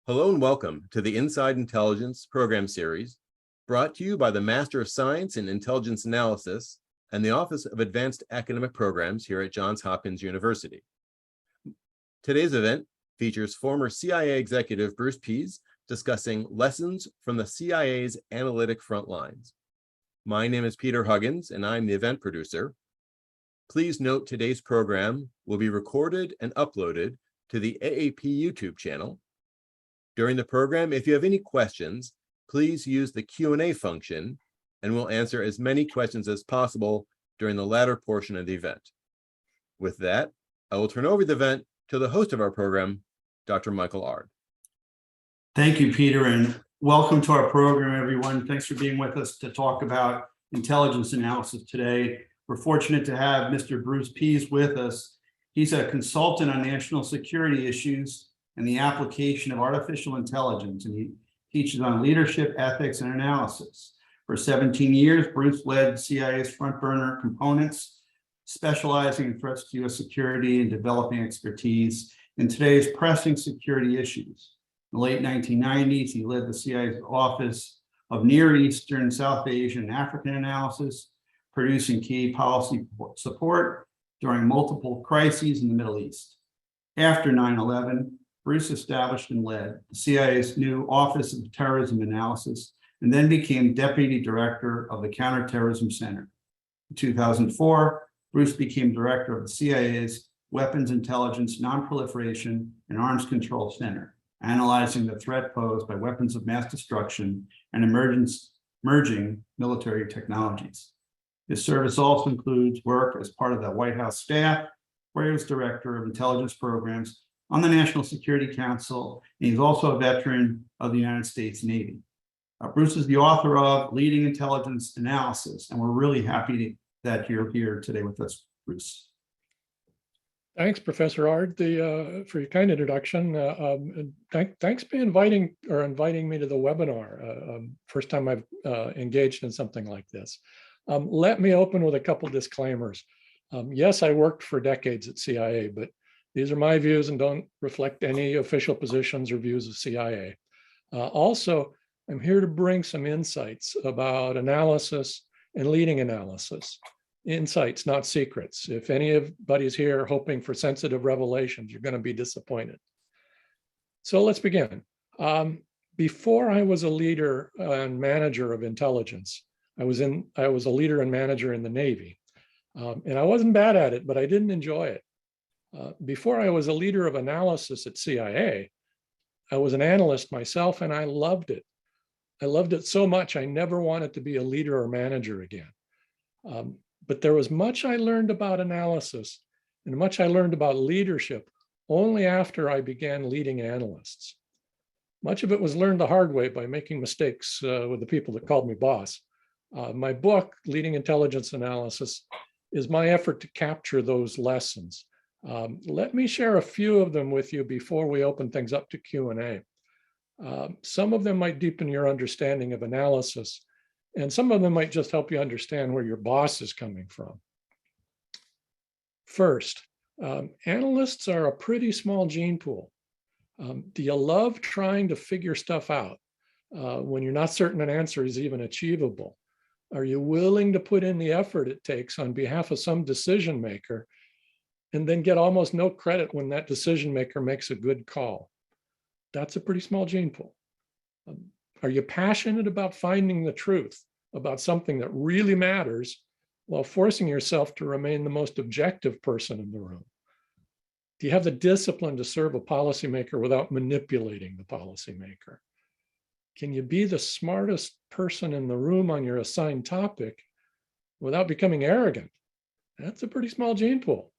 Hello and welcome to the Inside Intelligence program series, brought to you by the Master of Science in Intelligence Analysis and the Office of Advanced Academic Programs here at Johns Hopkins University. Today's event features former CIA executive Bruce Pease discussing lessons from the CIA's analytic front lines. My name is Peter Huggins, and I'm the event producer. Please note today's program will be recorded and uploaded to the AAP YouTube channel. During the program, if you have any questions, please use the Q&A function, and we'll answer as many questions as possible during the latter portion of the event. With that, I will turn over the event to the host of our program, Dr. Michael Ard. Thank you, Peter, and welcome to our program, everyone. Thanks for being with us to talk about intelligence analysis today. We're fortunate to have Mr. Bruce Pease with us. He's a consultant on national security issues and the application of artificial intelligence, and he teaches on leadership, ethics, and analysis. For 17 years, Bruce led CIA's front burner components, specializing in threats to U.S. security and developing expertise in today's pressing security issues. In the late 1990s, he led the CIA's Office of Near Eastern, South Asian, and African Analysis, producing key policy support during multiple crises in the Middle East. After 9/11, Bruce established and led the CIA's new Office of Terrorism Analysis, and then became Deputy Director of the Counterterrorism Center. In 2004, Bruce became Director of the CIA's Weapons Intelligence, Nonproliferation, and Arms Control Center, analyzing the threat posed by weapons of mass destruction and emerging military technologies. His service also includes work as part of the White House staff, where he was Director of Intelligence Programs on the National Security Council, and he's also a veteran of the United States Navy. Bruce is the author of Leading Intelligence Analysis, and we're really happy that you're here today with us, Bruce. Thanks, Professor Ard, for your kind introduction. Thanks for inviting me to the webinar. First time I've engaged in something like this. Let me open with a couple disclaimers. Yes, I worked for decades at CIA, but these are my views and don't reflect any official positions or views of CIA. Also, I'm here to bring some insights about analysis and leading analysis. Insights, not secrets. If anybody's here hoping for sensitive revelations, you're going to be disappointed. So let's begin. Before I was a leader and manager of intelligence, I was a leader and manager in the Navy. And I wasn't bad at it, but I didn't enjoy it. Before I was a leader of analysis at CIA, I was an analyst myself, and I loved it. I loved it so much, I never wanted to be a leader or manager again. But there was much I learned about analysis and much I learned about leadership only after I began leading analysts. Much of it was learned the hard way by making mistakes with the people that called me boss. My book, Leading Intelligence Analysis, is my effort to capture those lessons. Let me share a few of them with you before we open things up to Q&A. Some of them might deepen your understanding of analysis, and some of them might just help you understand where your boss is coming from. First, analysts are a pretty small gene pool. Do you love trying to figure stuff out when you're not certain an answer is even achievable? Are you willing to put in the effort it takes on behalf of some decision maker and then get almost no credit when that decision maker makes a good call? That's a pretty small gene pool. Are you passionate about finding the truth about something that really matters while forcing yourself to remain the most objective person in the room? Do you have the discipline to serve a policymaker without manipulating the policymaker? Can you be the smartest person in the room on your assigned topic without becoming arrogant? That's a pretty small gene pool.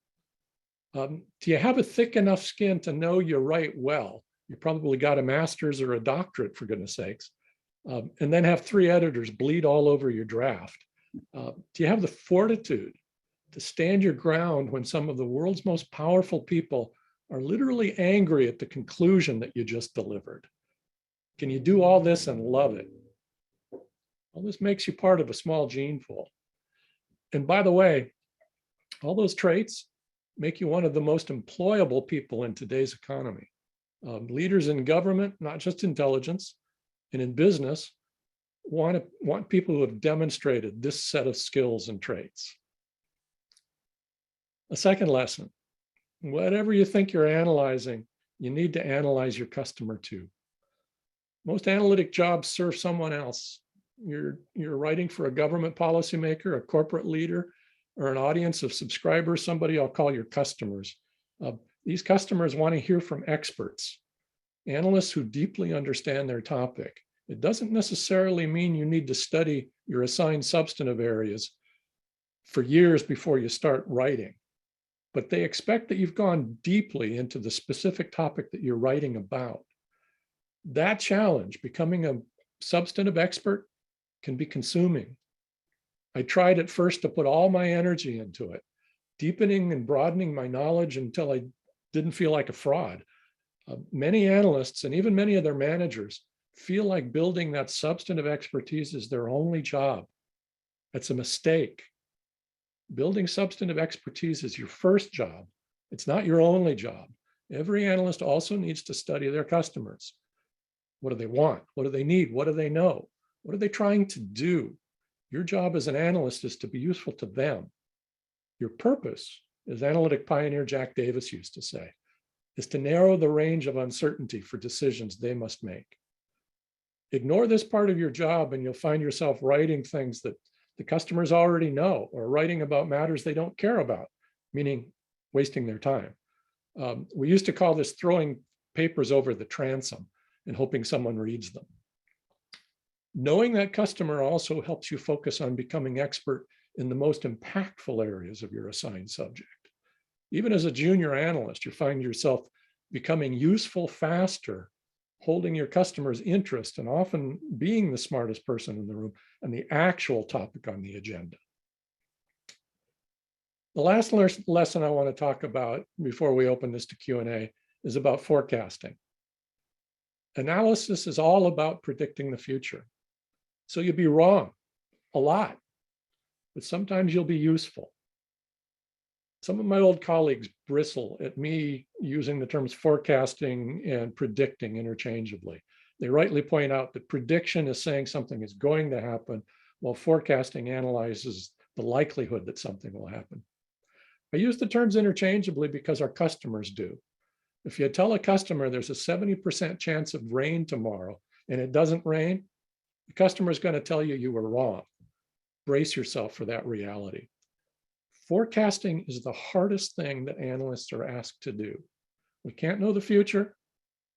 Do you have a thick enough skin to know you write well? You probably got a master's or a doctorate, for goodness sakes, and then have 3 editors bleed all over your draft. Do you have the fortitude to stand your ground when some of the world's most powerful people are literally angry at the conclusion that you just delivered? Can you do all this and love it? All this makes you part of a small gene pool. And by the way, all those traits make you one of the most employable people in today's economy. Leaders in government, not just intelligence, and in business, want people who have demonstrated this set of skills and traits. A second lesson, whatever you think you're analyzing, you need to analyze your customer too. Most analytic jobs serve someone else. You're writing for a government policymaker, a corporate leader, or an audience of subscribers, somebody I'll call your customers. These customers want to hear from experts, analysts who deeply understand their topic. It doesn't necessarily mean you need to study your assigned substantive areas for years before you start writing, but they expect that you've gone deeply into the specific topic that you're writing about. That challenge, becoming a substantive expert, can be consuming. I tried at first to put all my energy into it, deepening and broadening my knowledge until I didn't feel like a fraud. Many analysts and even many of their managers feel like building that substantive expertise is their only job. That's a mistake. Building substantive expertise is your first job. It's not your only job. Every analyst also needs to study their customers. What do they want? What do they need? What do they know? What are they trying to do? Your job as an analyst is to be useful to them. Your purpose, as analytic pioneer Jack Davis used to say, is to narrow the range of uncertainty for decisions they must make. Ignore this part of your job and you'll find yourself writing things that the customers already know, or writing about matters they don't care about, meaning wasting their time. We used to call this throwing papers over the transom and hoping someone reads them. Knowing that customer also helps you focus on becoming expert in the most impactful areas of your assigned subject. Even as a junior analyst, you find yourself becoming useful faster, holding your customer's interest, and often being the smartest person in the room and the actual topic on the agenda. The last lesson I want to talk about before we open this to Q&A is about forecasting. Analysis is all about predicting the future. So you'll be wrong a lot, but sometimes you'll be useful. Some of my old colleagues bristle at me using the terms forecasting and predicting interchangeably. They rightly point out that prediction is saying something is going to happen, while forecasting analyzes the likelihood that something will happen. I use the terms interchangeably because our customers do. If you tell a customer there's a 70% chance of rain tomorrow and it doesn't rain, the customer is going to tell you were wrong. Brace yourself for that reality. Forecasting is the hardest thing that analysts are asked to do. We can't know the future.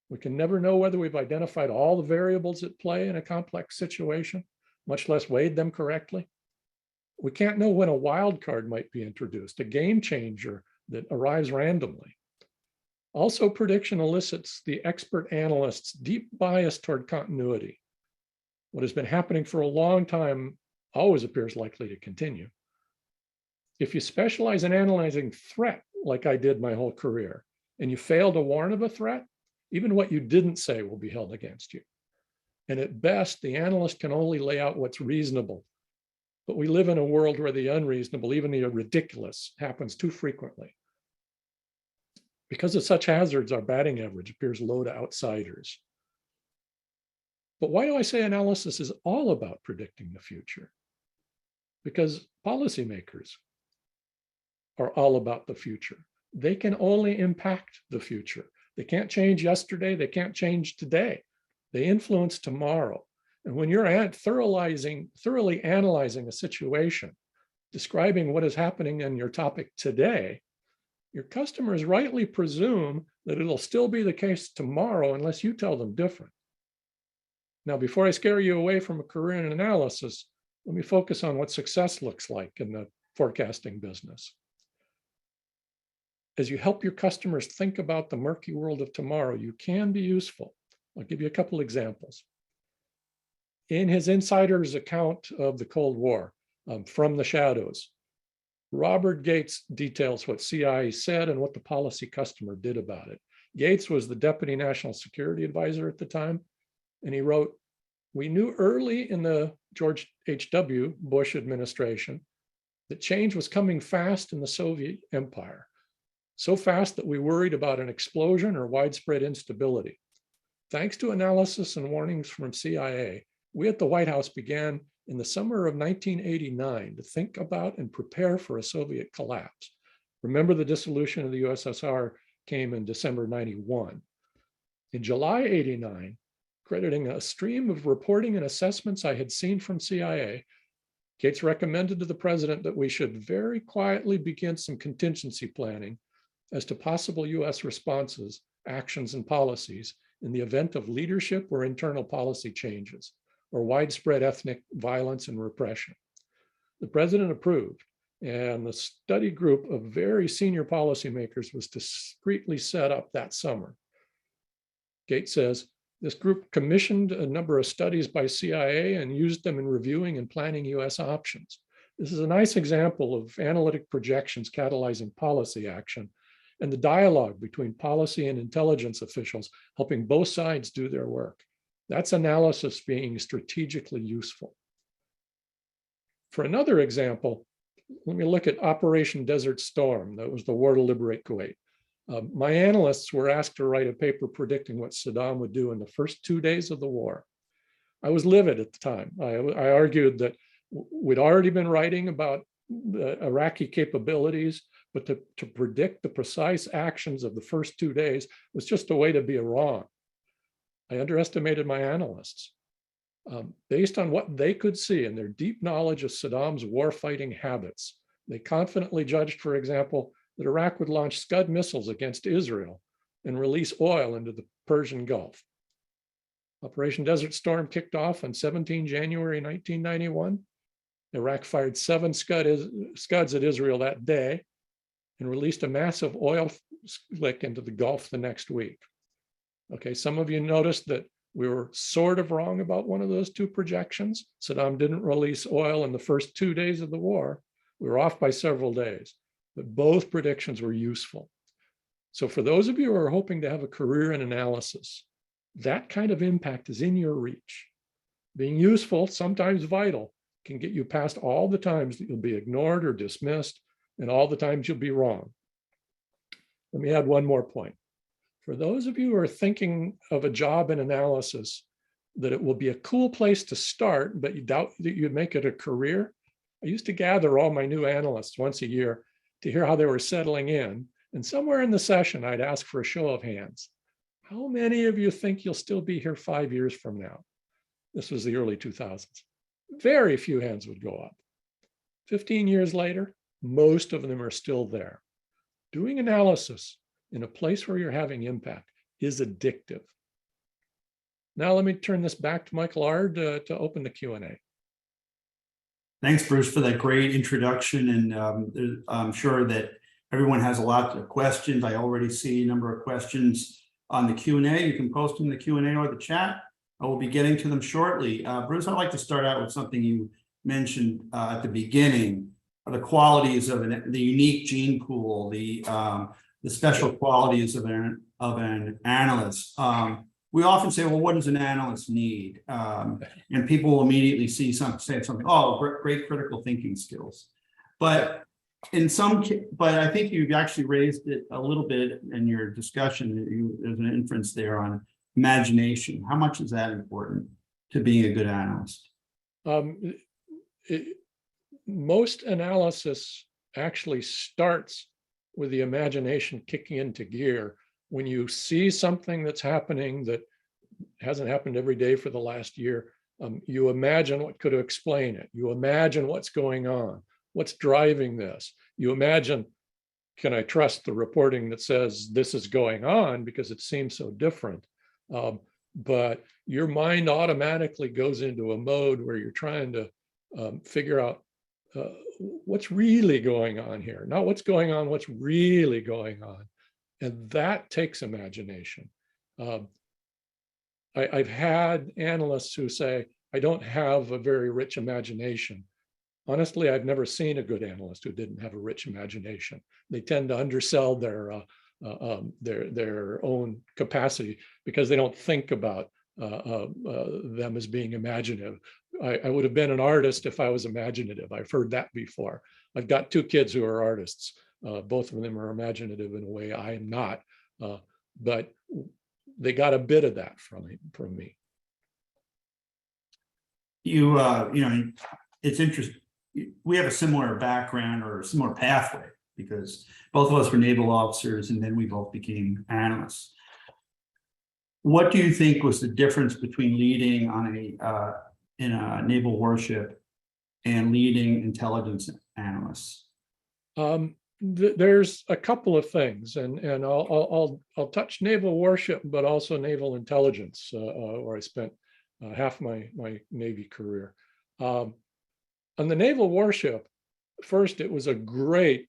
We can never know whether we've identified all the variables at play in a complex situation, much less weighed them correctly. We can't know when a wild card might be introduced, a game changer that arrives randomly. Also, prediction elicits the expert analyst's deep bias toward continuity. What has been happening for a long time always appears likely to continue. If you specialize in analyzing threat, like I did my whole career, and you fail to warn of a threat, even what you didn't say will be held against you. And at best, the analyst can only lay out what's reasonable. But we live in a world where the unreasonable, even the ridiculous, happens too frequently. Because of such hazards, our batting average appears low to outsiders. But why do I say analysis is all about predicting the future? Because policymakers are all about the future. They can only impact the future. They can't change yesterday. They can't change today. They influence tomorrow. And when you're thoroughly analyzing a situation, describing what is happening in your topic today, your customers rightly presume that it'll still be the case tomorrow unless you tell them different. Now, before I scare you away from a career in analysis, let me focus on what success looks like in the forecasting business. As you help your customers think about the murky world of tomorrow, you can be useful. I'll give you a couple examples. In his insider's account of the Cold War, From the Shadows, Robert Gates details what CIA said and what the policy customer did about it. Gates was the Deputy National Security Advisor at the time, and he wrote, "We knew early in the George H.W. Bush administration that change was coming fast in the Soviet Empire. so fast that we worried about an explosion or widespread instability. Thanks to analysis and warnings from CIA, we at the White House began in the summer of 1989 to think about and prepare for a Soviet collapse. Remember, the dissolution of the USSR came in December 91. In July 89, crediting a stream of reporting and assessments I had seen from CIA, Gates recommended to the president that we should very quietly begin some contingency planning as to possible US responses, actions, and policies in the event of leadership or internal policy changes or widespread ethnic violence and repression. The president approved, and the study group of very senior policymakers was discreetly set up that summer. Gates says, this group commissioned a number of studies by CIA and used them in reviewing and planning US options. This is a nice example of analytic projections catalyzing policy action and the dialogue between policy and intelligence officials helping both sides do their work. That's analysis being strategically useful. For another example, let me look at Operation Desert Storm. That was the war to liberate Kuwait. My analysts were asked to write a paper predicting what Saddam would do in the first 2 days of the war. I was livid at the time. I argued that we'd already been writing about the Iraqi capabilities, but to predict the precise actions of the first 2 days was just a way to be wrong. I underestimated my analysts. Based on what they could see and their deep knowledge of Saddam's warfighting habits, they confidently judged, for example, that Iraq would launch Scud missiles against Israel and release oil into the Persian Gulf. Operation Desert Storm kicked off on 17 January 1991. Iraq fired 7 Scuds at Israel that day and released a massive oil slick into the Gulf the next week. Okay, some of you noticed that we were sort of wrong about one of those 2 projections. Saddam didn't release oil in the first 2 days of the war. We were off by several days, but both predictions were useful. So for those of you who are hoping to have a career in analysis, that kind of impact is in your reach. Being useful, sometimes vital, can get you past all the times that you'll be ignored or dismissed and all the times you'll be wrong. Let me add one more point. For those of you who are thinking of a job in analysis, that it will be a cool place to start, but you doubt that you'd make it a career, I used to gather all my new analysts once a year to hear how they were settling in. And somewhere in the session, I'd ask for a show of hands. How many of you think you'll still be here 5 years from now? This was the early 2000s. Very few hands would go up. 15 years later, most of them are still there. Doing analysis in a place where you're having impact is addictive. Now let me turn this back to Michael Ard to open the Q&A. Thanks, Bruce, for that great introduction. And I'm sure that everyone has a lot of questions. I already see a number of questions on the Q&A. You can post them in the Q&A or the chat. I will be getting to them shortly. Bruce, I'd like to start out with something you mentioned at the beginning, the qualities of the unique gene pool, the special qualities of an analyst. We often say, well, what does an analyst need? And people will immediately say something, oh, great critical thinking skills. But I think you've actually raised it a little bit in your discussion. There's an inference there on imagination. How much is that important to being a good analyst? Most analysis actually starts with the imagination kicking into gear. When you see something that's happening that hasn't happened every day for the last year, you imagine what could explain it. You imagine what's going on, what's driving this. You imagine, can I trust the reporting that says this is going on because it seems so different? But your mind automatically goes into a mode where you're trying to figure out what's really going on here. Not what's going on, what's really going on. And that takes imagination. I've had analysts who say, I don't have a very rich imagination. Honestly, I've never seen a good analyst who didn't have a rich imagination. They tend to undersell their own capacity because they don't think about them as being imaginative. I would have been an artist if I was imaginative. I've heard that before. I've got 2 kids who are artists. Both of them are imaginative in a way I am not, but they got a bit of that from me. You know, it's interesting. We have a similar background or a similar pathway because both of us were naval officers and then we both became analysts. What do you think was the difference between leading on in a naval warship and leading intelligence analysts? There's a couple of things, and I'll touch naval warship, but also naval intelligence, where I spent half my Navy career. On the naval warship, first, it was a great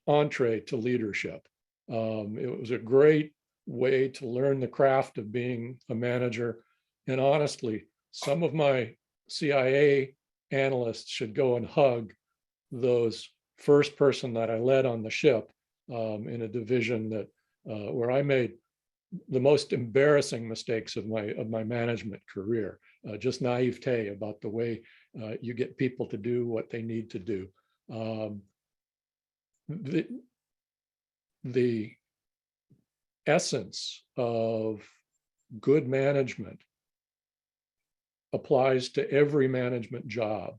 entree to leadership. It was a great way to learn the craft of being a manager. And honestly, some of my CIA analysts should go and hug those first person that I led on the ship in a division that where I made the most embarrassing mistakes of my management career. Just naivete about the way you get people to do what they need to do. The essence of good management applies to every management job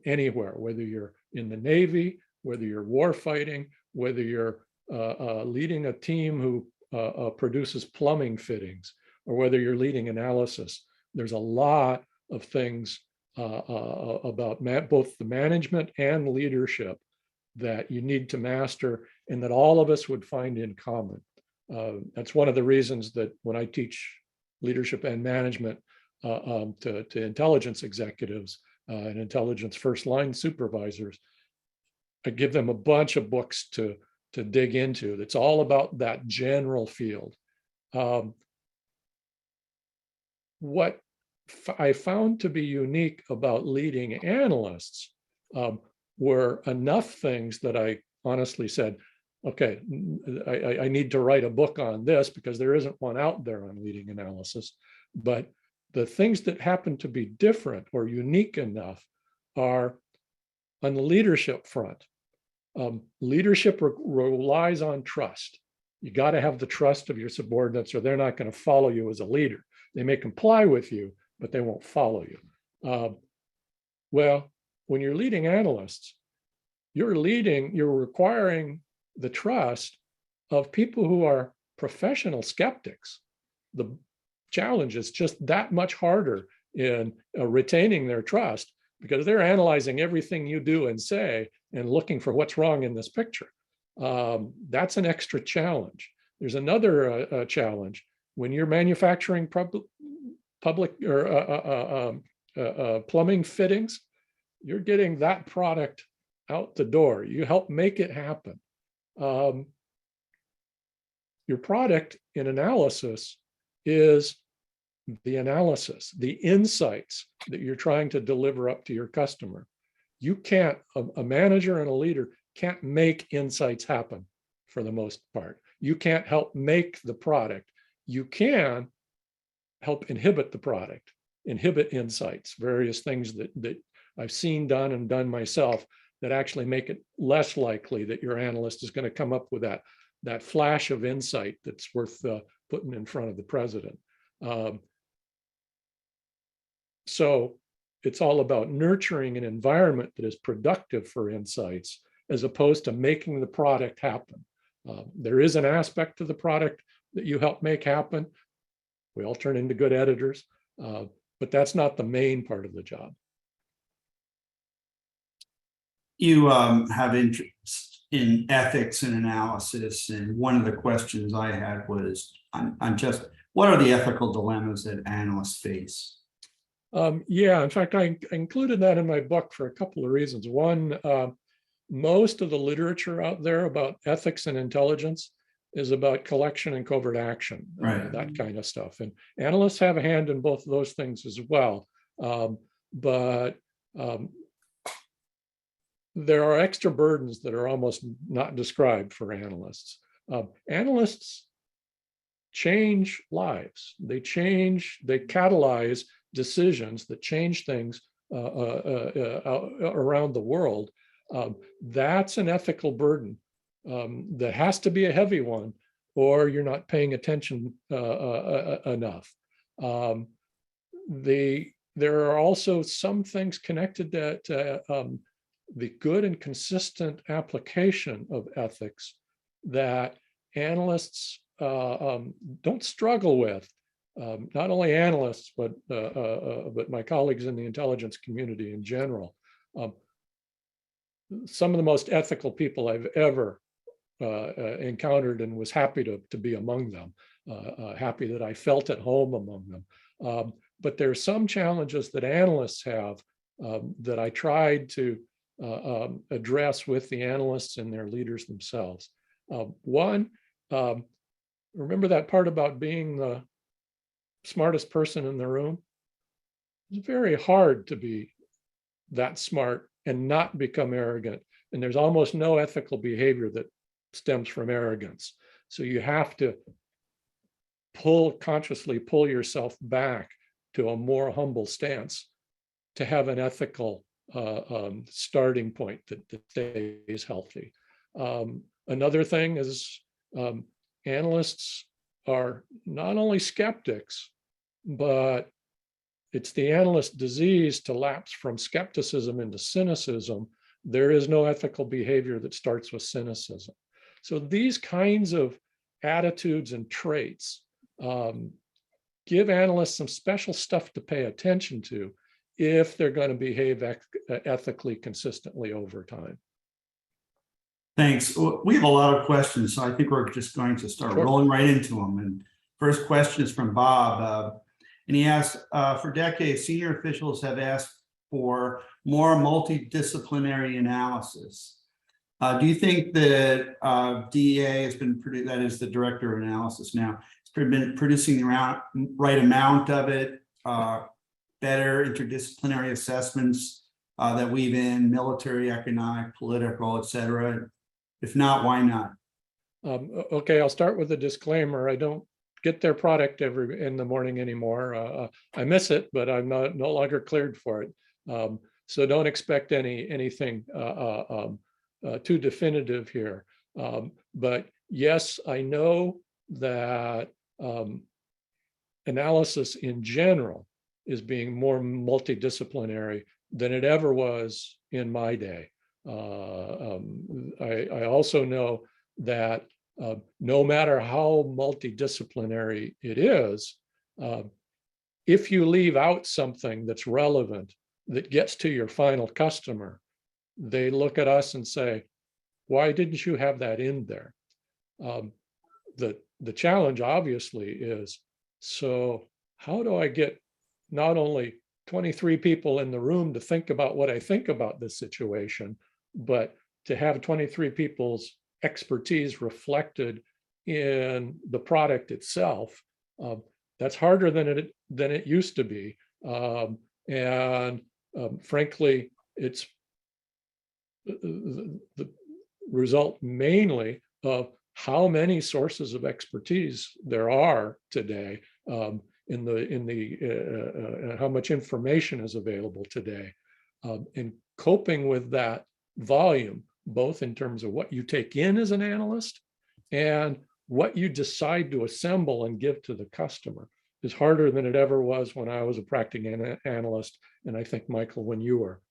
anywhere, whether you're in the Navy, whether you're war fighting, whether you're leading a team who produces plumbing fittings, or whether you're leading analysis. There's a lot of things about both the management and leadership that you need to master and that all of us would find in common. That's one of the reasons that when I teach leadership and management to intelligence executives and intelligence first line supervisors, I give them a bunch of books to dig into. That's all about that general field. What I found to be unique about leading analysts were enough things that I honestly said, okay, I need to write a book on this because there isn't one out there on leading analysis. But the things that happen to be different or unique enough are on the leadership front. Leadership relies on trust. You got to have the trust of your subordinates or they're not going to follow you as a leader. They may comply with you, but they won't follow you. Well, when you're leading analysts, you're requiring the trust of people who are professional skeptics. The challenge is just that much harder in retaining their trust because they're analyzing everything you do and say and looking for what's wrong in this picture. That's an extra challenge. There's another challenge when you're manufacturing public or plumbing fittings. You're getting that product out the door. You help make it happen. Your product in analysis is the analysis, the insights that you're trying to deliver up to your customer. You can't, a manager and a leader can't make insights happen for the most part. You can't help make the product. You can help inhibit the product, inhibit insights, various things that I've seen done and done myself that actually make it less likely that your analyst is going to come up with that flash of insight that's worth putting in front of the president. So it's all about nurturing an environment that is productive for insights as opposed to making the product happen. There is an aspect to the product that you help make happen. We all turn into good editors, but that's not the main part of the job. You have interest in ethics and analysis, and one of the questions I had was on just what are the ethical dilemmas that analysts face? Yeah, in fact, I included that in my book for a couple of reasons. One, most of the literature out there about ethics and intelligence is about collection and covert action, right. That kind of stuff. And analysts have a hand in both of those things as well. But there are extra burdens that are almost not described for analysts. Analysts change lives. They catalyze decisions that change things around the world. That's an ethical burden that has to be a heavy one, or you're not paying attention enough. There are also some things connected to the good and consistent application of ethics that analysts don't struggle with. Not only analysts, but my colleagues in the intelligence community in general. Some of the most ethical people I've ever encountered, and was happy to be among them, happy that I felt at home among them. But there are some challenges that analysts have that I tried to address with the analysts and their leaders themselves. One, remember that part about being the smartest person in the room? It's very hard to be that smart and not become arrogant. And there's almost no ethical behavior that stems from arrogance. So you have to consciously pull yourself back to a more humble stance to have an ethical starting point that stays healthy. Another thing is analysts are not only skeptics, but it's the analyst disease to lapse from skepticism into cynicism. There is no ethical behavior that starts with cynicism. So these kinds of attitudes and traits give analysts some special stuff to pay attention to if they're going to behave ethically consistently over time. Thanks. We have a lot of questions, so I think we're just going to start rolling right into them. And first question is from Bob. And he asks, for decades, senior officials have asked for more multidisciplinary analysis. Do you think that DEA has been, that is the director of analysis now, has been producing the right amount of it, better interdisciplinary assessments that weave in military, economic, political, et cetera? If not, why not? Okay, I'll start with a disclaimer. I don't get their product in the morning anymore. I miss it, but I'm no longer cleared for it. So don't expect anything too definitive here. But yes, I know that analysis in general is being more multidisciplinary than it ever was in my day. I also know that no matter how multidisciplinary it is, if you leave out something that's relevant, that gets to your final customer, they look at us and say, why didn't you have that in there? The challenge obviously is, so how do I get not only 23 people in the room to think about what I think about this situation, but to have 23 people's expertise reflected in the product itself? That's harder than it used to be. Frankly, it's the result mainly of how many sources of expertise there are today, in how much information is available today, and coping with that volume, both in terms of what you take in as an analyst and what you decide to assemble and give to the customer, is harder than it ever was when I was a practicing analyst, and I think, Michael, when you were.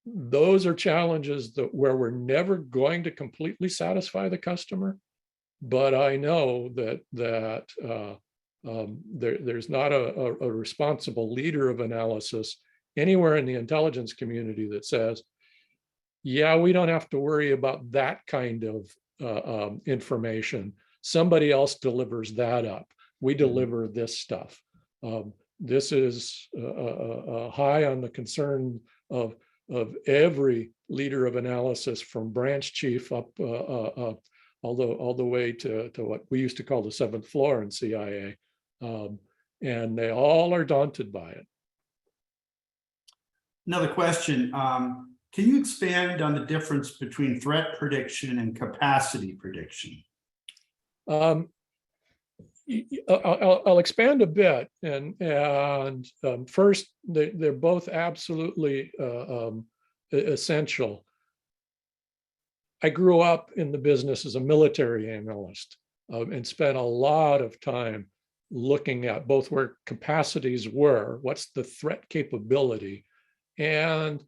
Those are challenges where we're never going to completely satisfy the customer, but I know that there's not a responsible leader of analysis anywhere in the intelligence community that says, yeah, we don't have to worry about that kind of information. Somebody else delivers that up. We deliver this stuff. This is high on the concern of every leader of analysis, from branch chief up all the way to what we used to call the 7th floor in CIA. And they all are daunted by it. Another question. Can you expand on the difference between threat prediction and capacity prediction? I'll expand a bit, and first, they're both absolutely essential. I grew up in the business as a military analyst and spent a lot of time looking at both where capacities were, what's the threat capability, and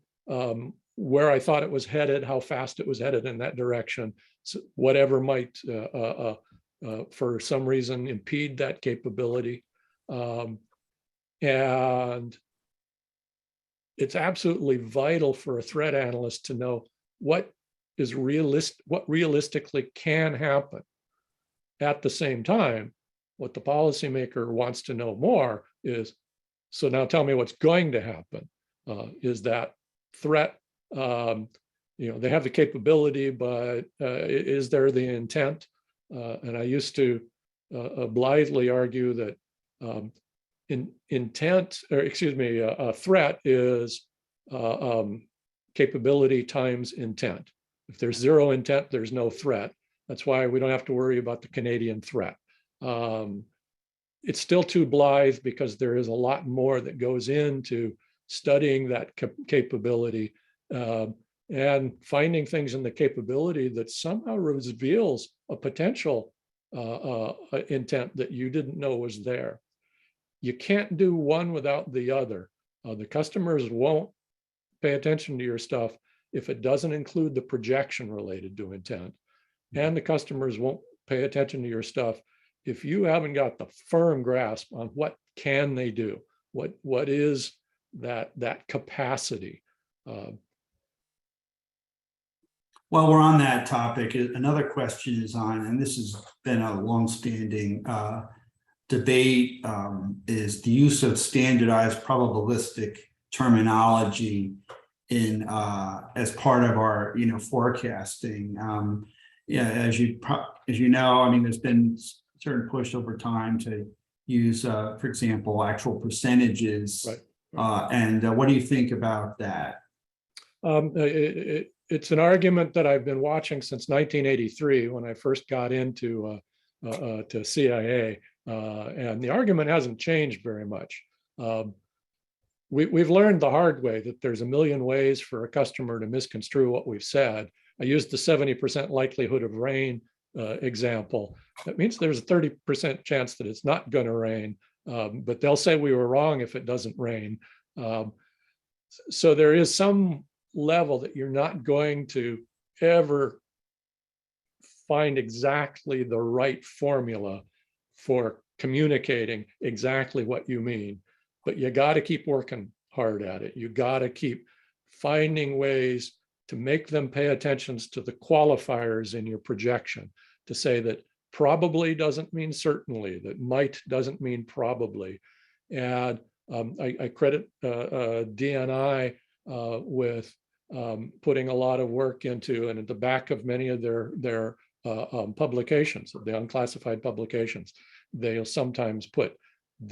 where I thought it was headed, how fast it was headed in that direction, so whatever might, for some reason, impede that capability. And it's absolutely vital for a threat analyst to know what realistically can happen. At the same time, what the policymaker wants to know more is, so now tell me what's going to happen. Is that threat, they have the capability, but is there the intent? And I used to blithely argue that a threat is capability times intent. If there's zero intent, there's no threat. That's why we don't have to worry about the Canadian threat. It's still too blithe because there is a lot more that goes into studying that capability and finding things in the capability that somehow reveals a potential intent that you didn't know was there. You can't do one without the other. The customers won't pay attention to your stuff if it doesn't include the projection related to intent. And the customers won't pay attention to your stuff if you haven't got the firm grasp on what can they do, what is that capacity. While we're on that topic, another question is on, and this has been a longstanding debate, is the use of standardized probabilistic terminology in as part of our forecasting. As you know, I mean, there's been certain push over time to use, for example, actual percentages. Right. And what do you think about that? It's an argument that I've been watching since 1983 when I first got into to CIA, and the argument hasn't changed very much. We've learned the hard way that there's a million ways for a customer to misconstrue what we've said. I used the 70% likelihood of rain example. That means there's a 30% chance that it's not going to rain, but they'll say we were wrong if it doesn't rain. So there is some level that you're not going to ever find exactly the right formula for communicating exactly what you mean, but you got to keep working hard at it. You got to keep finding ways to make them pay attention to the qualifiers in your projection, to say that probably doesn't mean certainly, that might doesn't mean probably. And I credit DNI with putting a lot of work into, and at the back of many of their publications, the unclassified publications, they'll sometimes put,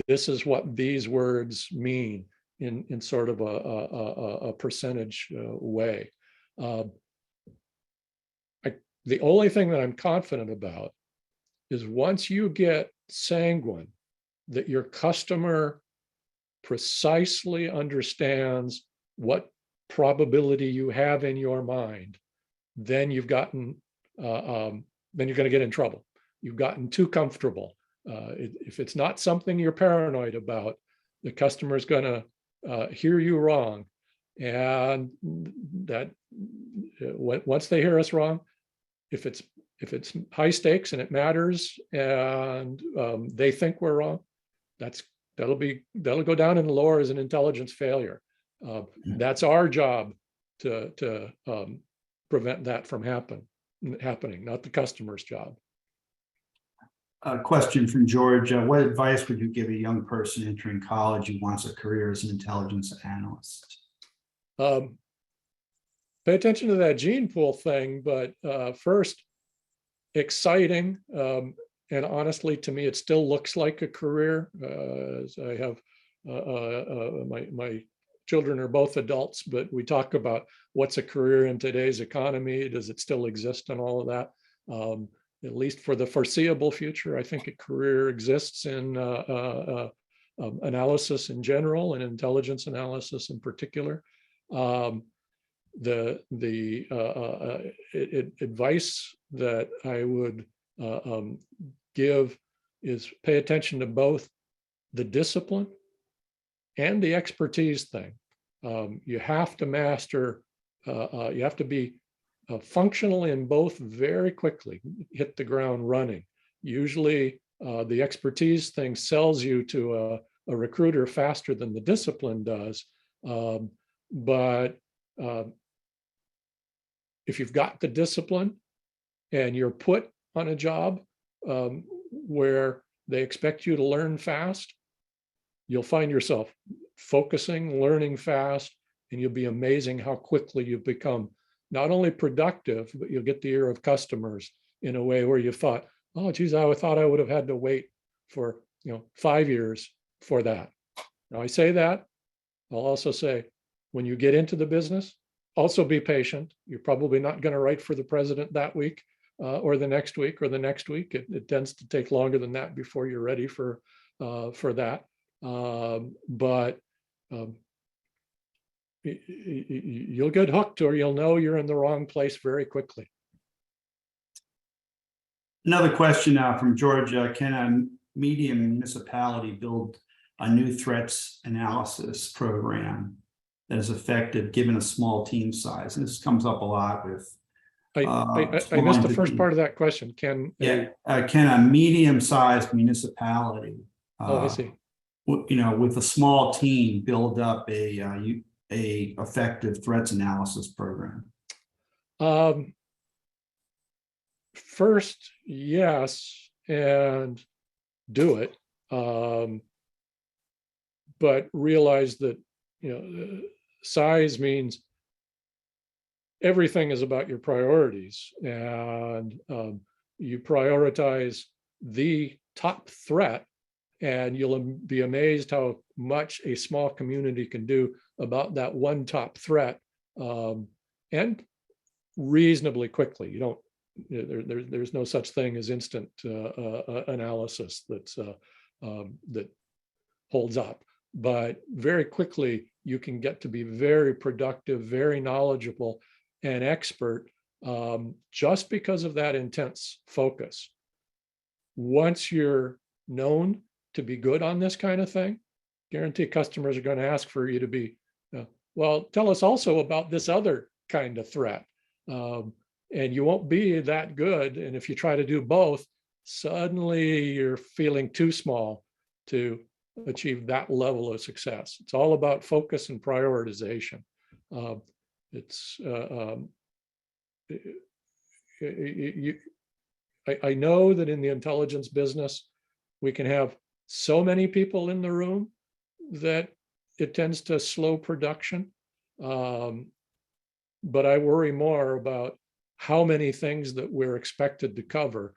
this is what these words mean in sort of a percentage way. The only thing that I'm confident about is once you get sanguine that your customer precisely understands what probability you have in your mind, then you've gotten, then you're going to get in trouble. You've gotten too comfortable. If it's not something you're paranoid about, the customer's going to hear you wrong. And that once they hear us wrong, if it's high stakes and it matters and they think we're wrong, that'll go down in the lore as an intelligence failure. That's our job to prevent that from happening, not the customer's job. A question from George. What advice would you give a young person entering college who wants a career as an intelligence analyst? Pay attention to that gene pool thing, but first, exciting. And honestly, to me, it still looks like a career. I have my children are both adults, but we talk about what's a career in today's economy. Does it still exist and all of that? At least for the foreseeable future, I think a career exists in analysis in general and intelligence analysis in particular. Advice that I would give is pay attention to both the discipline and the expertise thing. You have to master, you have to be functional in both very quickly, hit the ground running. Usually the expertise thing sells you to a recruiter faster than the discipline does. But if you've got the discipline and you're put on a job where they expect you to learn fast, you'll find yourself focusing, learning fast, and you'll be amazing how quickly you become not only productive, but you'll get the ear of customers in a way where you thought, oh, geez, I thought I would have had to wait for 5 years for that. Now I say that, I'll also say, when you get into the business, also be patient. You're probably not going to write for the president that week or the next week or the next week. It tends to take longer than that before you're ready for that. But you'll get hooked, or you'll know you're in the wrong place very quickly. Another question now from Georgia. Can a medium municipality build a new threats analysis program that is effective given a small team size? And this comes up a lot with. I missed the first part of that question. Can a medium-sized municipality, I see. With a small team, build up a effective threats analysis program? First, yes, and do it, but realize that size means everything is about your priorities, and you prioritize the top threat, and you'll be amazed how much a small community can do about that one top threat, and reasonably quickly. You don't. There's no such thing as instant analysis that holds up, but very quickly you can get to be very productive, very knowledgeable, and expert just because of that intense focus. Once you're known to be good on this kind of thing, guarantee customers are going to ask for you to be, well, tell us also about this other kind of threat. And you won't be that good. And if you try to do both, suddenly you're feeling too small to achieve that level of success. It's all about focus and prioritization. I know that in the intelligence business, we can have so many people in the room that it tends to slow production. But I worry more about how many things that we're expected to cover.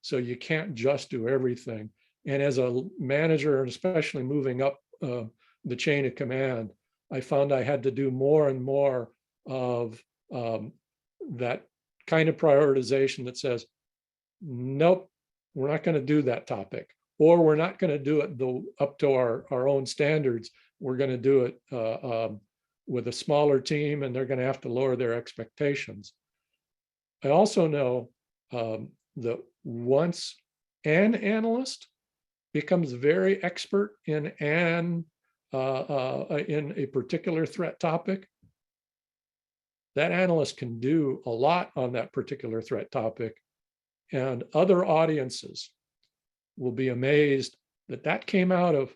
So you can't just do everything. And as a manager, and especially moving up the chain of command, I found I had to do more and more of that kind of prioritization that says, nope, we're not going to do that topic, or we're not going to do it up to our own standards. We're going to do it with a smaller team, and they're going to have to lower their expectations. I also know that once an analyst becomes very expert in a particular threat topic, that analyst can do a lot on that particular threat topic, and other audiences will be amazed that that came out of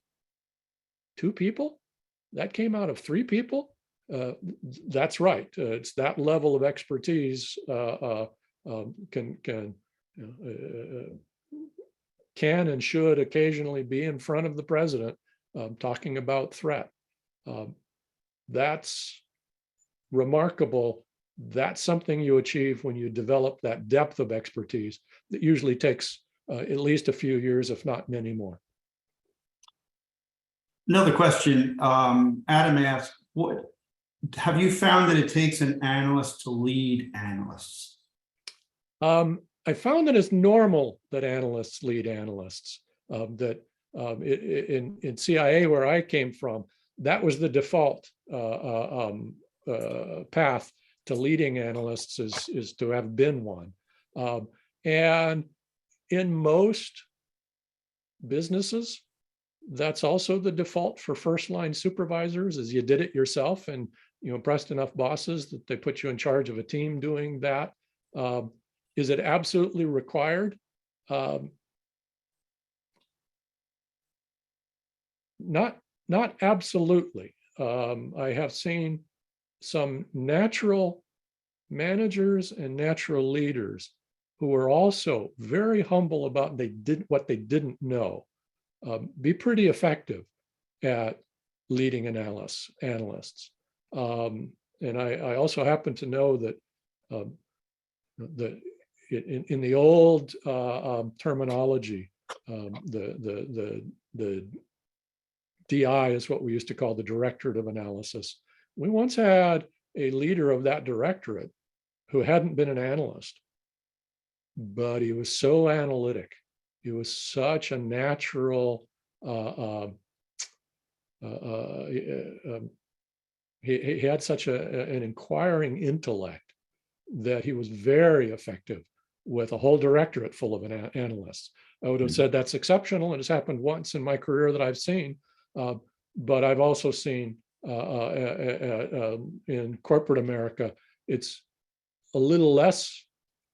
2 people, that came out of 3 people. That's right. It's that level of expertise can and should occasionally be in front of the president talking about threat. That's remarkable. That's something you achieve when you develop that depth of expertise that usually takes at least a few years, if not many more. Another question, Adam asked, have you found that it takes an analyst to lead analysts? I found that it's normal that analysts lead analysts. In CIA, where I came from, that was the default path to leading analysts is to have been one. And in most businesses, that's also the default for first line supervisors, is you did it yourself and you impressed enough bosses that they put you in charge of a team doing that. Is it absolutely required? Not absolutely. I have seen some natural managers and natural leaders who are also very humble about what they didn't know, be pretty effective at leading analysts. And I also happen to know that in the old terminology, the DI is what we used to call the Directorate of Analysis. We once had a leader of that directorate who hadn't been an analyst, but he was so analytic. He was such a natural, he had such an inquiring intellect that he was very effective with a whole directorate full of analysts. I would have said that's exceptional, and it's happened once in my career that I've seen, but I've also seen in corporate America, it's a little less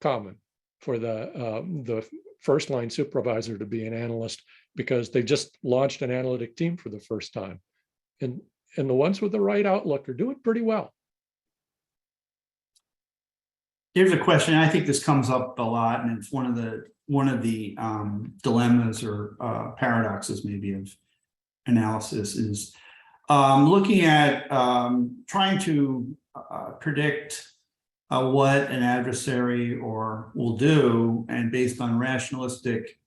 common for the first line supervisor to be an analyst because they just launched an analytic team for the first time. And the ones with the right outlook are doing pretty well. Here's a question. I think this comes up a lot, and it's one of the dilemmas or paradoxes maybe of analysis is looking at trying to predict what an adversary will do, and based on rationalistic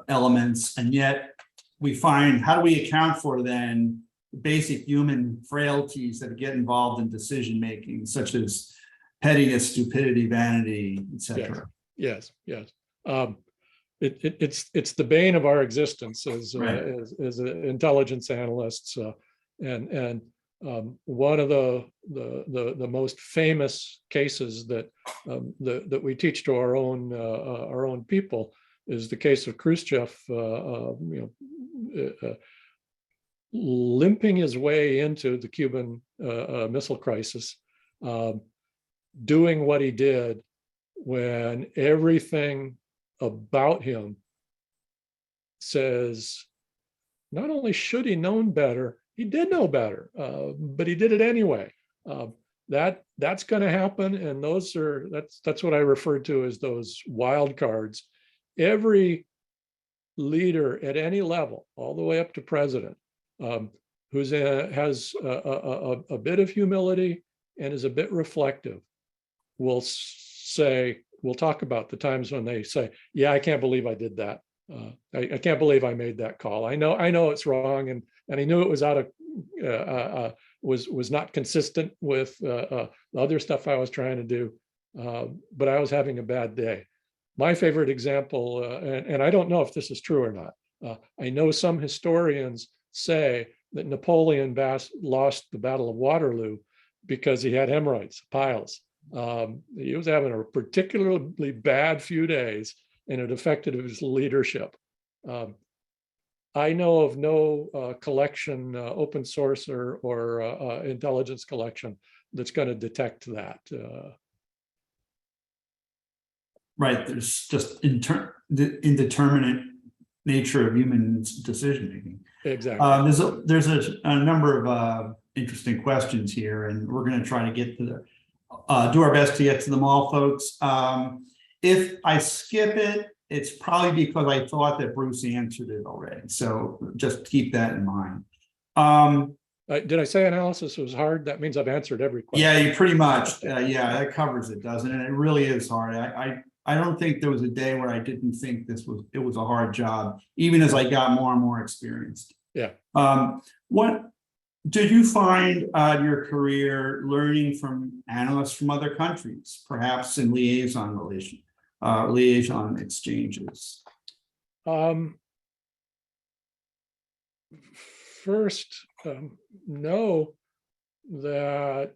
elements, and yet we find, how do we account for then basic human frailties that get involved in decision making, such as pettiness, stupidity, vanity, etc. Yes. It's the bane of our existence as intelligence analysts, and one of the most famous cases that we teach to our own people is the case of Khrushchev, limping his way into the Cuban Missile Crisis, doing what he did when everything about him says not only should he known better, he did know better, but he did it anyway. That's going to happen, and that's what I refer to as those wild cards. Every leader at any level, all the way up to president, who has a bit of humility and is a bit reflective, will talk about the times when they say, "Yeah, I can't believe I did that. I can't believe I made that call. I know it's wrong, and I knew it was out of was not consistent with the other stuff I was trying to do, but I was having a bad day." My favorite example, and I don't know if this is true or not. I know some historians say that Napoleon lost the Battle of Waterloo because he had hemorrhoids, piles. He was having a particularly bad few days, and it affected his leadership. I know of no collection, open source or intelligence collection that's going to detect that. Right, there's just the indeterminate nature of human decision making. Exactly. There's a number of interesting questions here, and we're going to try to get to do our best to get to them all, folks. If I skip it, it's probably because I thought that Bruce answered it already. So just keep that in mind. Did I say analysis was hard? That means I've answered every question. Yeah, you pretty much. Yeah, that covers it, doesn't it? It really is hard. I don't think there was a day where I didn't think it was a hard job, even as I got more and more experienced. Yeah. What did you find your career learning from analysts from other countries, perhaps in liaison exchanges? First, no, that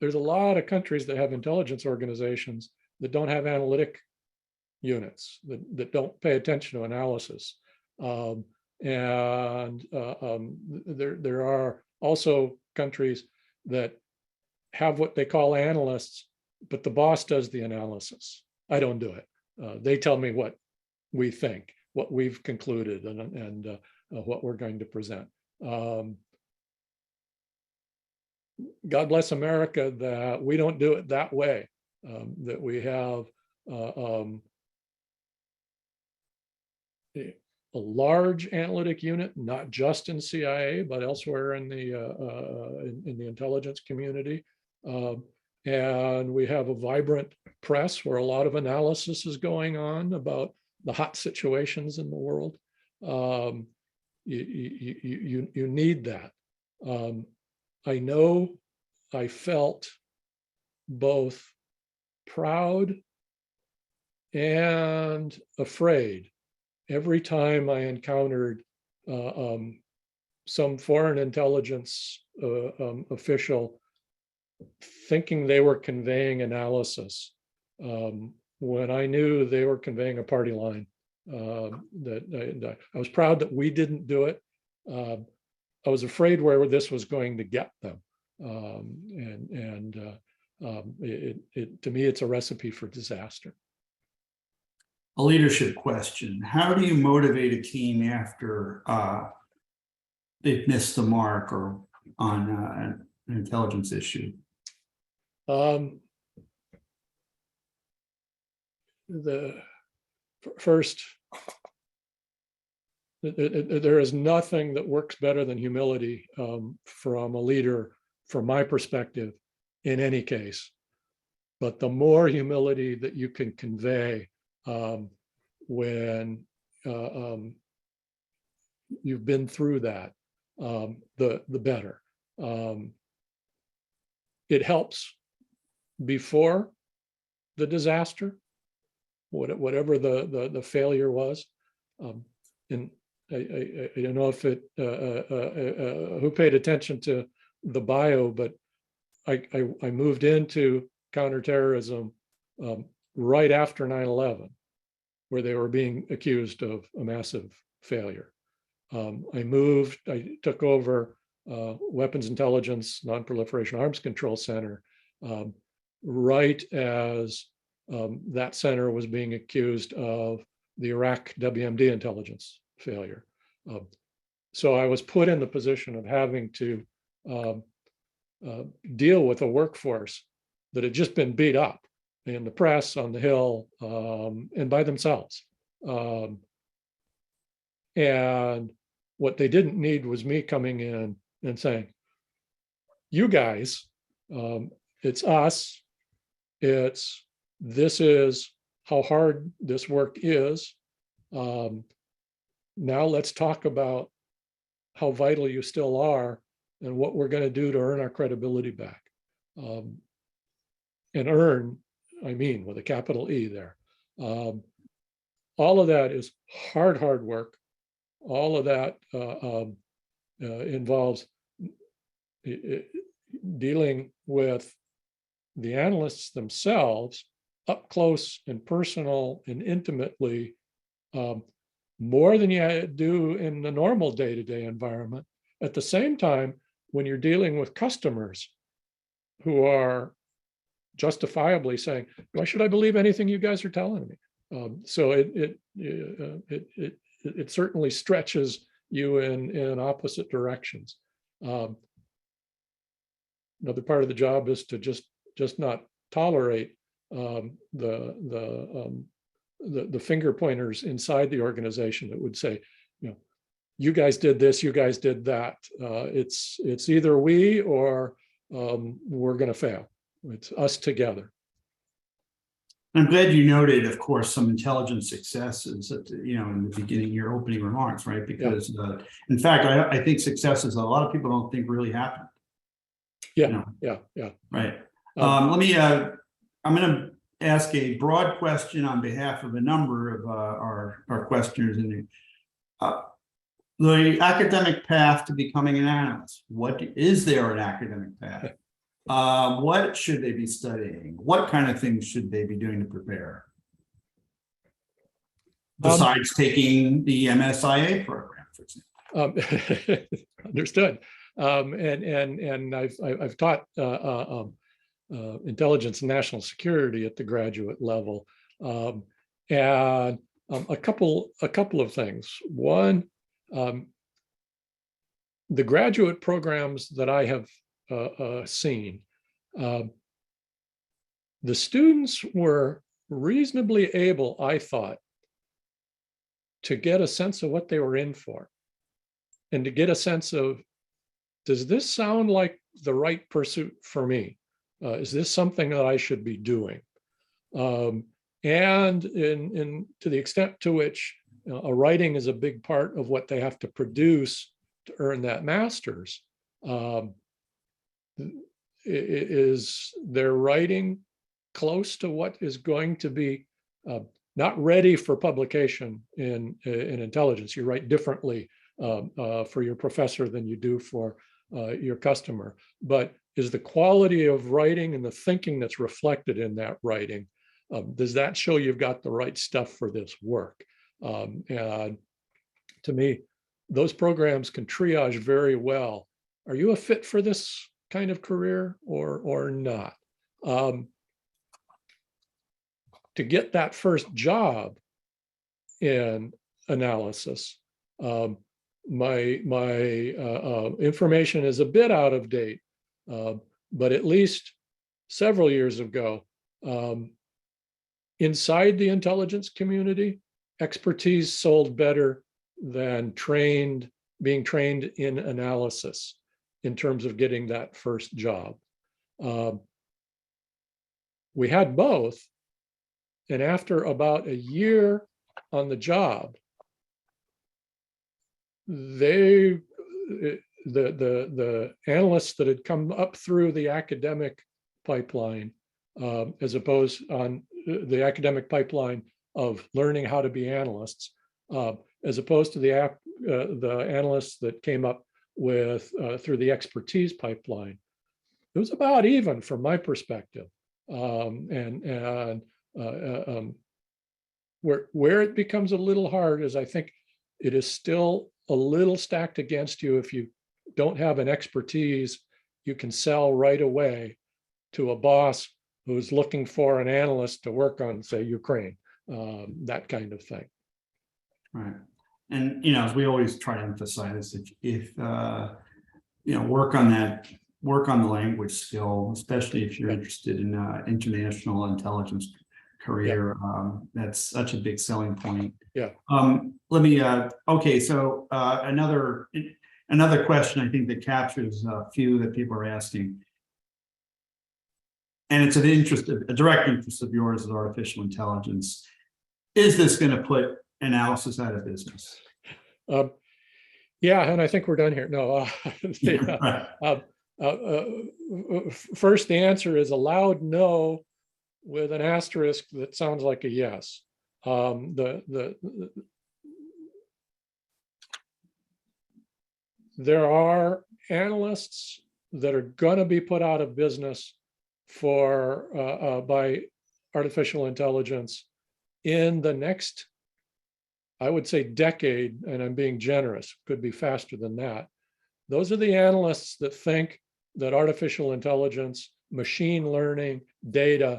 there's a lot of countries that have intelligence organizations that don't have analytic units, that don't pay attention to analysis. There are also countries that have what they call analysts, but the boss does the analysis. I don't do it. They tell me what we think, what we've concluded, and what we're going to present. God bless America that we don't do it that way, that we have a large analytic unit, not just in CIA, but elsewhere in the intelligence community. And we have a vibrant press where a lot of analysis is going on about the hot situations in the world. You need that. I know I felt both proud and afraid every time I encountered some foreign intelligence official thinking they were conveying analysis when I knew they were conveying a party line. That I was proud that we didn't do it. I was afraid where this was going to get them. To me, it's a recipe for disaster. A leadership question. How do you motivate a team after they've missed the mark or on an intelligence issue? First, there is nothing that works better than humility from a leader, from my perspective, in any case. But the more humility that you can convey when you've been through that, the better. It helps before the disaster, whatever the failure was. And I don't know if who paid attention to the bio, but I moved into counterterrorism right after 9/11, where they were being accused of a massive failure. I took over weapons intelligence, Nonproliferation Arms Control Center, right as that center was being accused of the Iraq WMD intelligence failure. So I was put in the position of having to deal with a workforce that had just been beat up in the press, on the Hill, and by themselves. And what they didn't need was me coming in and saying, you guys, it's us, this is how hard this work is. Now let's talk about how vital you still are and what we're going to do to earn our credibility back. And earn, I mean, with a capital E there. All of that is hard work. All of that involves dealing with the analysts themselves up close and personal and intimately, more than you do in the normal day-to-day environment. At the same time, when you're dealing with customers who are justifiably saying, why should I believe anything you guys are telling me? So it certainly stretches you in opposite directions. Another part of the job is to just not tolerate the finger pointers inside the organization that would say, you guys did this, you guys did that. It's either we or we're going to fail. It's us together. I'm glad you noted, of course, some intelligence successes at in the beginning, your opening remarks, right? Because in fact, I think successes a lot of people don't think really happened. Yeah. Right. I'm going to ask a broad question on behalf of a number of our questioners. The academic path to becoming an analyst. What is there an academic path? What should they be studying? What kind of things should they be doing to prepare? Besides taking the MSIA program, for example. Understood. And I've taught intelligence and national security at the graduate level, and a couple of things. One, the graduate programs that I have seen, the students were reasonably able, I thought, to get a sense of what they were in for, and to get a sense of, does this sound like the right pursuit for me? Is this something that I should be doing? And to the extent to which a writing is a big part of what they have to produce to earn that master's, is their writing close to what is going to be not ready for publication in intelligence? You write differently for your professor than you do for your customer, but is the quality of writing and the thinking that's reflected in that writing, does that show you've got the right stuff for this work? And to me, those programs can triage very well. Are you a fit for this kind of career or not? To get that first job in analysis, my information is a bit out of date, but at least several years ago, inside the intelligence community, expertise sold better than being trained in analysis in terms of getting that first job. We had both, and after about a year on the job, the analysts that had come up through the academic pipeline, as opposed on the academic pipeline of learning how to be analysts, as opposed to the analysts that came up with through the expertise pipeline, it was about even from my perspective. Where it becomes a little hard is, I think it is still a little stacked against you if you don't have an expertise you can sell right away to a boss who's looking for an analyst to work on, say, Ukraine, that kind of thing. Right. And, as we always try to emphasize, if work on the language skill, especially if you're interested in international intelligence career. That's such a big selling point. Yeah. Let me, okay, so another question I think that captures a few that people are asking. And it's a direct interest of yours is artificial intelligence. Is this going to put analysis out of business? Yeah, and I think we're done here. No. First, the answer is a loud no with an asterisk that sounds like a yes. There are analysts that are going to be put out of business by artificial intelligence in the next, I would say, decade, and I'm being generous, could be faster than that. Those are the analysts that think that artificial intelligence, machine learning, data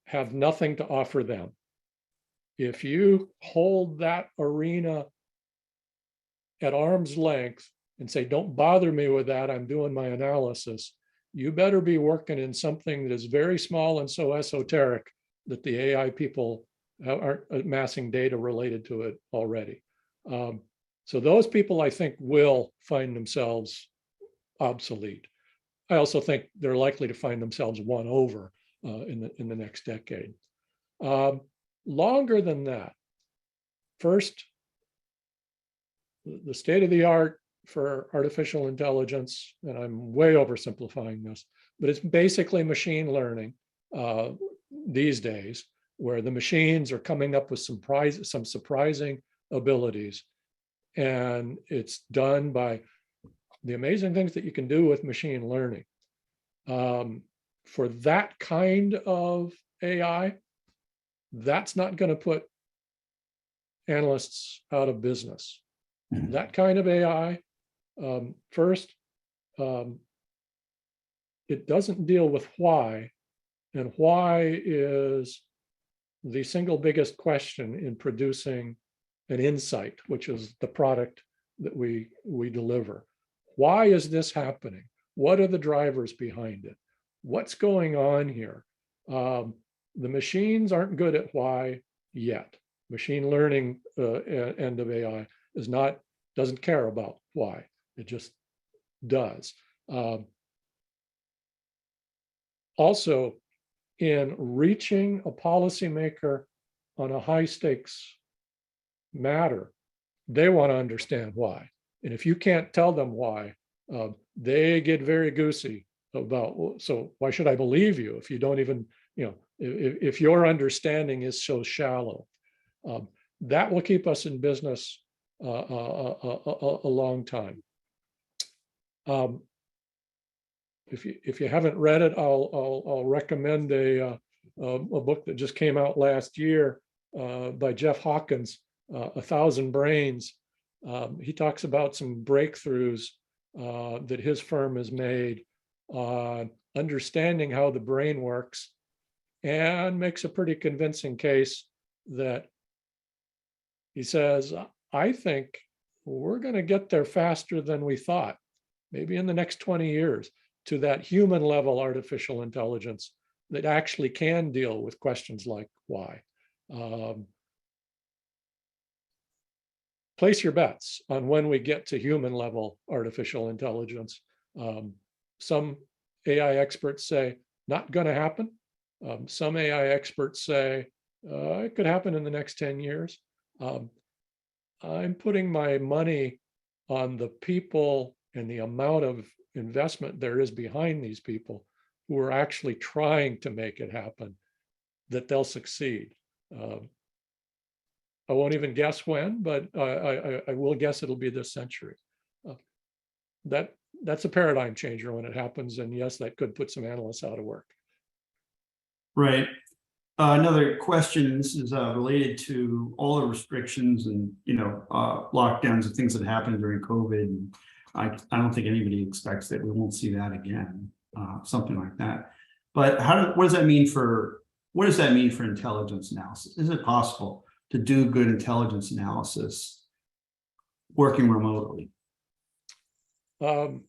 have nothing to offer them. If you hold that arena at arm's length and say, don't bother me with that, I'm doing my analysis, you better be working in something that is very small and so esoteric that the AI people aren't amassing data related to it already. So those people, I think, will find themselves obsolete. I also think they're likely to find themselves won over in the next decade. Longer than that, first, the state of the art for artificial intelligence, and I'm way oversimplifying this, but it's basically machine learning these days, where the machines are coming up with some surprising abilities. And it's done by the amazing things that you can do with machine learning. For that kind of AI, that's not going to put analysts out of business. That kind of AI, first, it doesn't deal with why, and why is the single biggest question in producing an insight, which is the product that we deliver. Why is this happening? What are the drivers behind it? What's going on here? The machines aren't good at why yet. Machine learning end of AI doesn't care about why. It just does. Also, in reaching a policymaker on a high stakes matter, they want to understand why. And if you can't tell them why, they get very goosey about, so why should I believe you if you don't even, if your understanding is so shallow? That will keep us in business a long time. If you haven't read it, I'll recommend a book that just came out last year by Jeff Hawkins, 1,000 Brains. He talks about some breakthroughs that his firm has made on understanding how the brain works, and makes a pretty convincing case that he says, I think we're going to get there faster than we thought, maybe in the next 20 years, to that human level artificial intelligence that actually can deal with questions like why. Place your bets on when we get to human level artificial intelligence. Some AI experts say not going to happen. Some AI experts say it could happen in the next 10 years. I'm putting my money on the people and the amount of investment there is behind these people who are actually trying to make it happen, that they'll succeed. I won't even guess when, but I will guess it'll be this century. That's a paradigm changer when it happens, and yes, that could put some analysts out of work. Right. Another question, this is related to all the restrictions and lockdowns and things that happened during COVID. And I don't think anybody expects that we won't see that again, something like that. But what does that mean for intelligence analysis? Is it possible to do good intelligence analysis working remotely? I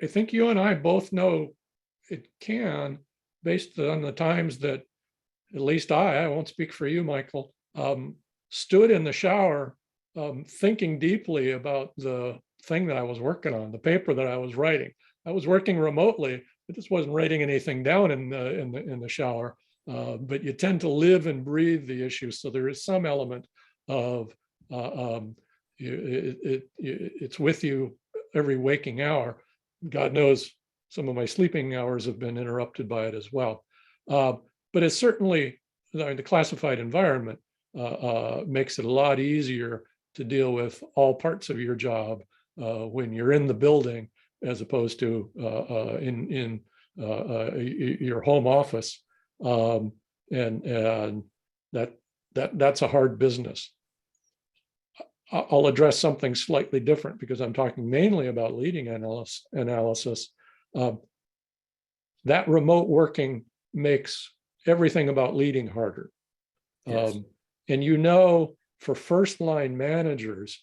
think you and I both know it can, based on the times that at least I won't speak for you, Michael, stood in the shower thinking deeply about the thing that I was working on, the paper that I was writing. I was working remotely. I just wasn't writing anything down in the shower, but you tend to live and breathe the issue. So there is some element of it's with you every waking hour. God knows some of my sleeping hours have been interrupted by it as well. But it's certainly, the classified environment makes it a lot easier to deal with all parts of your job when you're in the building, as opposed to in your home office, and that's a hard business. I'll address something slightly different because I'm talking mainly about leading analysis. That remote working makes everything about leading harder. Yes. And for first line managers,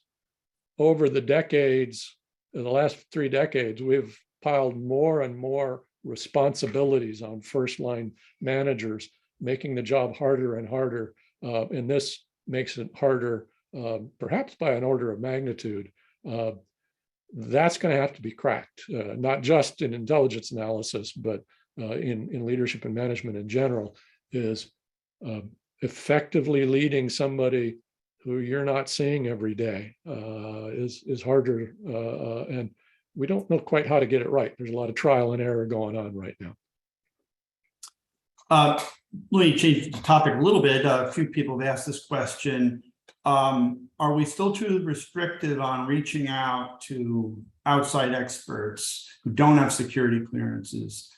over the decades, in the last 3 decades, we've piled more and more responsibilities on first line managers, making the job harder and harder. And this makes it harder, perhaps by an order of magnitude. That's going to have to be cracked, not just in intelligence analysis, but in leadership and management in general, is effectively leading somebody who you're not seeing every day is harder. And we don't know quite how to get it right. There's a lot of trial and error going on right now. Let me change the topic a little bit. A few people have asked this question. are we still too restrictive on reaching out to outside experts who don't have security clearances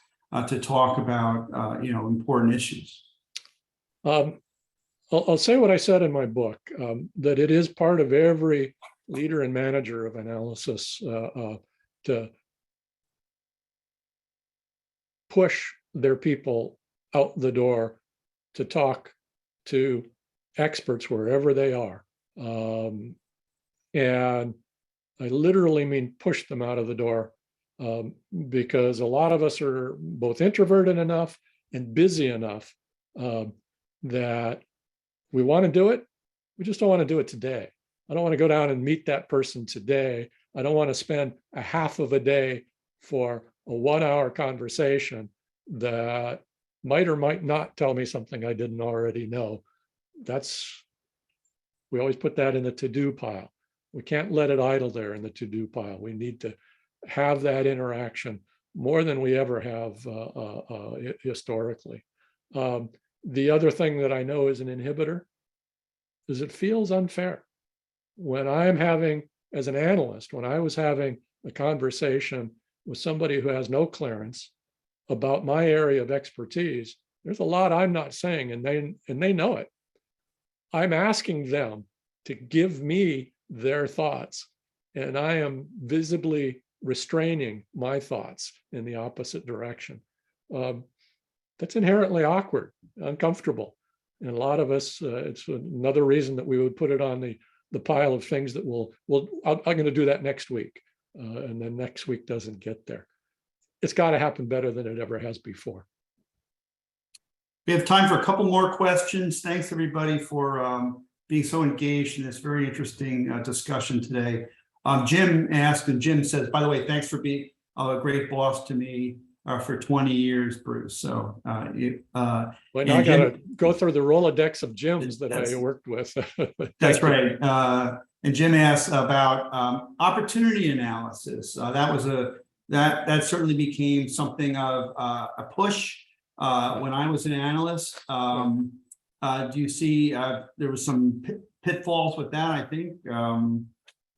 to talk about important issues? I'll say what I said in my book, that it is part of every leader and manager of analysis to push their people out the door to talk to experts wherever they are. And I literally mean push them out of the door, because a lot of us are both introverted enough and busy enough that we want to do it. We just don't want to do it today. I don't want to go down and meet that person today. I don't want to spend a half of a day for a 1-hour conversation that might or might not tell me something I didn't already know. We always put that in the to-do pile. We can't let it idle there in the to-do pile. We need to have that interaction more than we ever have historically. The other thing that I know is an inhibitor is it feels unfair. When I'm having, as an analyst, when I was having a conversation with somebody who has no clearance about my area of expertise, there's a lot I'm not saying, and they know it. I'm asking them to give me their thoughts, and I am visibly restraining my thoughts in the opposite direction. That's inherently awkward, uncomfortable. And a lot of us, it's another reason that we would put it on the pile of things that I'm going to do that next week. And then next week doesn't get there. It's got to happen better than it ever has before. We have time for a couple more questions. Thanks everybody for being so engaged in this very interesting discussion today. Jim asked, and Jim says, by the way, thanks for being a great boss to me for 20 years, Bruce. So well, now I got to go through the Rolodex of Jims that I worked with. That's right. And Jim asked about opportunity analysis. That certainly became something of a push when I was an analyst. Do you see there was some pitfalls with that, I think.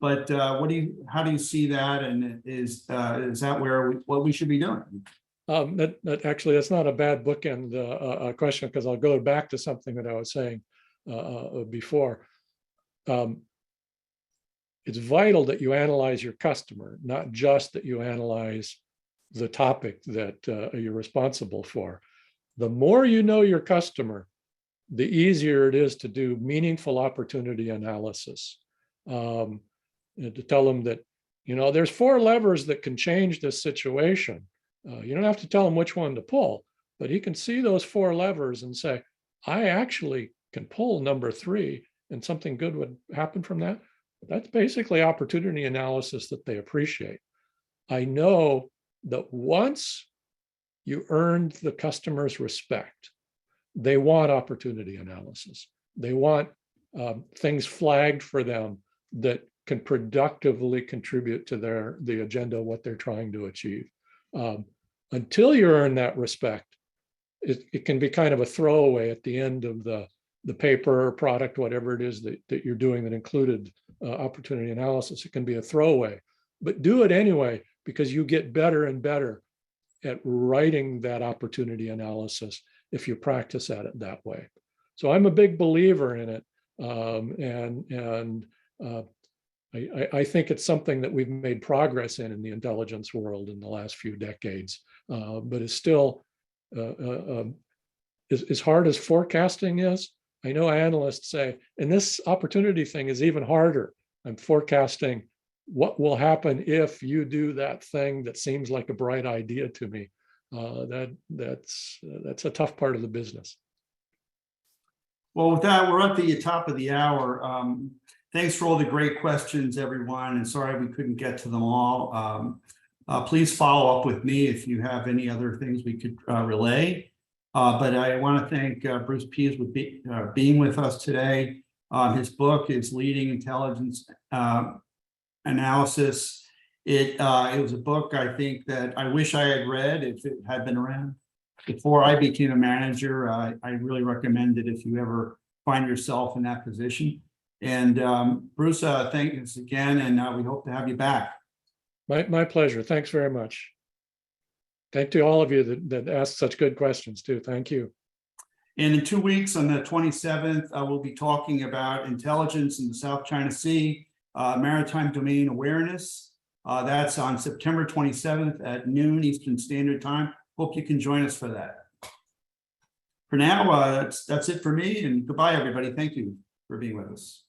But how do you see that? And is that what we should be doing? Actually, that's not a bad bookend question, because I'll go back to something that I was saying before. It's vital that you analyze your customer, not just that you analyze the topic that you're responsible for. The more you know your customer, the easier it is to do meaningful opportunity analysis. To tell them that, there's 4 levers that can change this situation. You don't have to tell him which one to pull, but he can see those 4 levers and say, I actually can pull number 3 and something good would happen from that. That's basically opportunity analysis that they appreciate. I know that once you earned the customer's respect, they want opportunity analysis. They want things flagged for them that can productively contribute to the agenda, what they're trying to achieve. Until you earn that respect, it can be kind of a throwaway at the end of the paper or product, whatever it is that you're doing that included opportunity analysis. It can be a throwaway, but do it anyway, because you get better and better at writing that opportunity analysis if you practice at it that way. So I'm a big believer in it, I think it's something that we've made progress in the intelligence world in the last few decades, but it's still as hard as forecasting is. I know analysts say, and this opportunity thing is even harder. I'm forecasting what will happen if you do that thing that seems like a bright idea to me. That's a tough part of the business. Well, with that, we're at the top of the hour. Thanks for all the great questions, everyone. And sorry we couldn't get to them all. Please follow up with me if you have any other things we could relay. But I want to thank Bruce Pease with being with us today. His book is Leading Intelligence Analysis. It was a book I think that I wish I had read if it had been around. Before I became a manager, I really recommend it if you ever find yourself in that position. And Bruce, thanks again, and we hope to have you back. My pleasure. Thanks very much. Thank to all of you that asked such good questions too. Thank you. And in 2 weeks, on the 27th, I will be talking about intelligence in the South China Sea, maritime domain awareness. That's on September 27th at noon Eastern Standard Time. Hope you can join us for that. For now, that's it for me, and goodbye, everybody. Thank you for being with us.